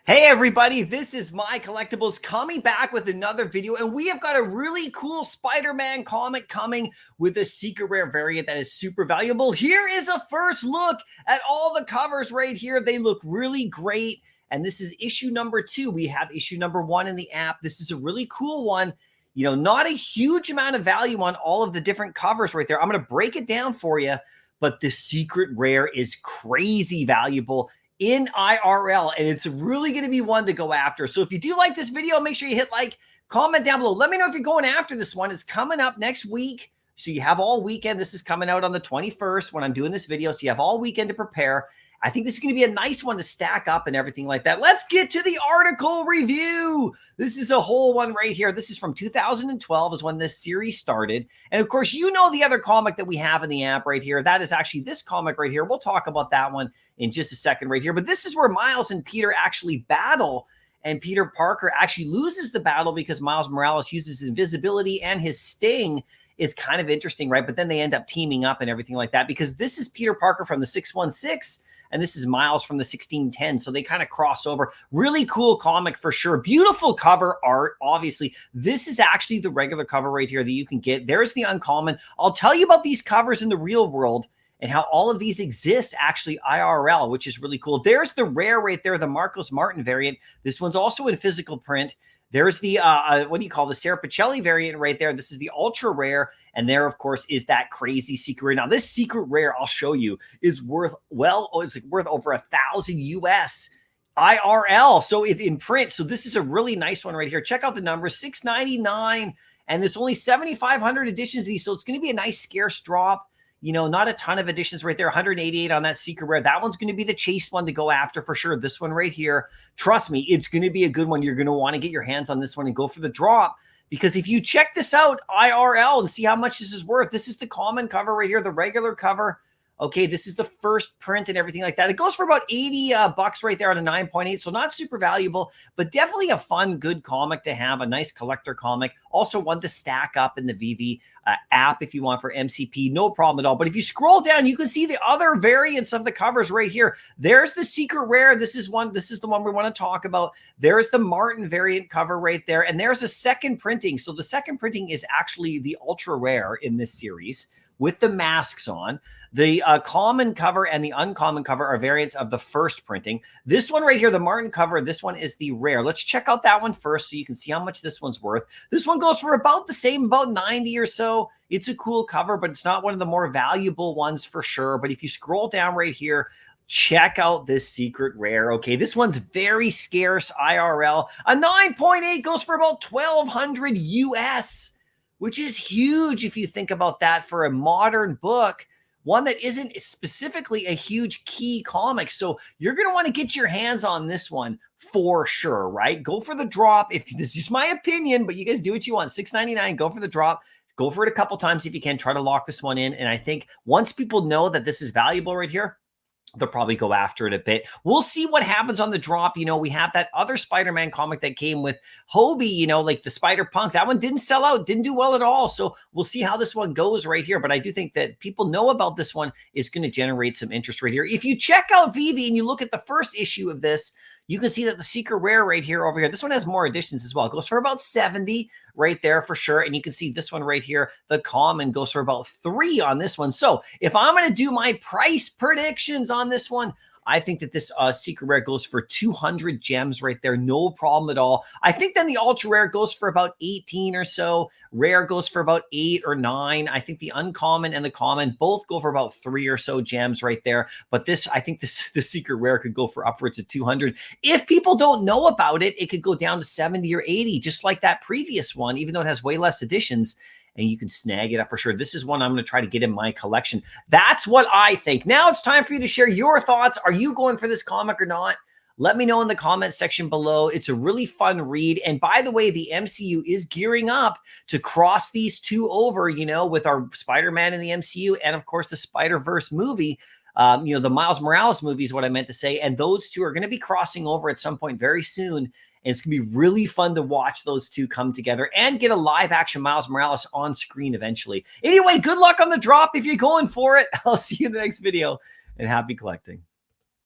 Hey everybody, this is MyCollectables coming back with another video, and we have got a really cool Spider-Man comic coming with a secret rare variant that is super valuable. Here is a first look at all the covers right here. They look really great, and this is issue number 2. We have issue number 1 in the app. This is a really cool one. You know, not a huge amount of value on all of the different covers right there. I'm going to break it down for you, but the secret rare is crazy valuable in IRL, and it's really going to be one to go after. So if you do like this video, make sure you hit like, comment down below. Let me know if you're going after this one. It's coming up next week, so you have all weekend. This is coming out on the 21st when I'm doing this video, so you have all weekend to prepare. I think this is going to be a nice one to stack up and everything like that. Let's get to the article review. This is a whole one right here. This is from 2012 is when this series started. And of course, you know the other comic that we have in the app right here. That is actually this comic right here. We'll talk about that one in just a second right here. But this is where Miles and Peter actually battle. And Peter Parker actually loses the battle because Miles Morales uses his invisibility and his sting. It's kind of interesting, right? But then they end up teaming up and everything like that because this is Peter Parker from the 616. And this is Miles from the 1610. So they kind of cross over. Really cool comic for sure. Beautiful cover art, obviously. This is actually the regular cover right here that you can get. There's the uncommon. I'll tell you about these covers in the real world and how all of these exist actually IRL, which is really cool. There's the rare right there, the Marcos Martin variant. This one's also in physical print. There's the, what do you call the Sarah Pacelli variant right there. This is the ultra rare. And there, of course, is that crazy secret rare. Now, this secret rare, I'll show you, is worth, well, it's worth over 1,000 US IRL. So it's in print. So this is a really nice one right here. Check out the numbers, $6.99. And there's only 7,500 editions of these. So it's going to be a nice scarce drop. You know, not a ton of editions right there. 188 on that secret rare. That one's going to be the chase one to go after for sure. This one right here, trust me, it's going to be a good one. You're going to want to get your hands on this one and go for the drop. Because if you check this out, IRL, and see how much this is worth, this is the common cover right here, the regular cover. Okay, this is the first print and everything like that. It goes for about 80 bucks right there on a 9.8, so not super valuable, but definitely a fun, good comic to have, a nice collector comic. Also one to stack up in the Veve app if you want for MCP, no problem at all. But if you scroll down, you can see the other variants of the covers right here. There's the secret rare. This is the one we want to talk about. There's the Martin variant cover right there, and there's a second printing. So the second printing is actually the ultra rare in this series, with the masks on. The common cover and the uncommon cover are variants of the first printing. This one right here, the Martin cover, this one is the rare. Let's check out that one first so you can see how much this one's worth. This one goes for about the same, about 90 or so. It's a cool cover, but it's not one of the more valuable ones for sure. But if you scroll down right here, check out this secret rare. Okay, this one's very scarce IRL. A 9.8 goes for about 1,200 US, which is huge if you think about that for a modern book, one that isn't specifically a huge key comic. So you're going to want to get your hands on this one for sure, right? Go for the drop. If this is just my opinion, but you guys do what you want. $6.99, go for the drop. Go for it a couple times if you can. Try to lock this one in. And I think once people know that this is valuable right here, they'll probably go after it a bit. We'll see what happens on the drop. You know, we have that other Spider-Man comic that came with Hobie, you know, like the Spider-Punk. That one didn't sell out, didn't do well at all. So we'll see how this one goes right here. But I do think that people know about this one. Is going to generate some interest right here. If you check out Veve and you look at the first issue of this, you can see that the secret rare right here over here, this one has more editions as well. It goes for about 70 right there for sure. And you can see this one right here, the common, goes for about 3 on this one. So if I'm going to do my price predictions on this one, I think that this secret rare goes for 200 gems right there. No problem at all. I think then the ultra rare goes for about 18 or so. Rare goes for about 8 or 9. I think the uncommon and the common both go for about 3 or so gems right there. But this, I think the secret rare could go for upwards of 200. If people don't know about it, it could go down to 70 or 80, just like that previous one, even though it has way less editions. And you can snag it up for sure. This is one I'm going to try to get in my collection. That's what I think. Now it's time for you to share your thoughts. Are you going for this comic or not? Let me know in the comment section below. It's a really fun read. And by the way, the MCU is gearing up to cross these two over, you know, with our Spider-Man in the MCU and, of course, the Spider-Verse movie. You know, the Miles Morales movie is what I meant to say. And those two are going to be crossing over at some point very soon. And it's going to be really fun to watch those two come together and get a live action Miles Morales on screen eventually. Anyway, good luck on the drop if you're going for it. I'll see you in the next video, and happy collecting.